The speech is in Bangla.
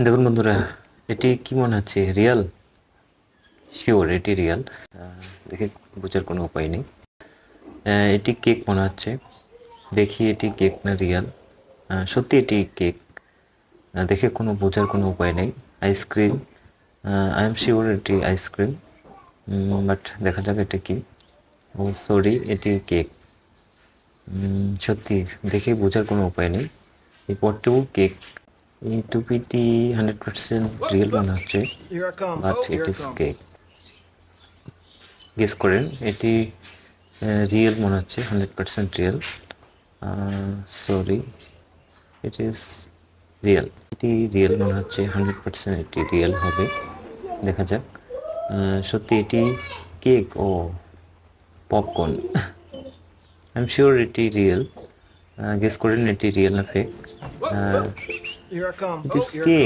দেখুন বন্ধুরা, এটি কি মনে হচ্ছে? রিয়েল? শিওর এটি রিয়েল। দেখে বোঝার কোনো উপায় নেই। এটি কেক মনে হচ্ছে। দেখি এটি কেক না রিয়েল। সত্যি এটি কেক। দেখে কোনো বোঝার কোনো উপায় নেই। আইসক্রিম, আই এম শিওর এটি আইসক্রিম। বাট দেখা যাক এটা কি। ও সরি, এটি কেক। সত্যি দেখে বোঝার কোনো উপায় নেই। এই পটটিও কেক। এই টুপিটি 100% রিয়েল মনে হচ্ছে, Here I come. But Here it I is come. Cake. Guess করেন, এটি রিয়েল মনে হচ্ছে, 100% real. Sorry, it is real. এটি রিয়েল মনে হচ্ছে, 100% এটি রিয়েল হবে। দেখা যাক। সত্যি এটি কেক ও পপকর্ন। আই এম শিওর এটি রিয়েল। গেস করেন এটি রিয়েল না fake. Here I come. It is Here I cake. come.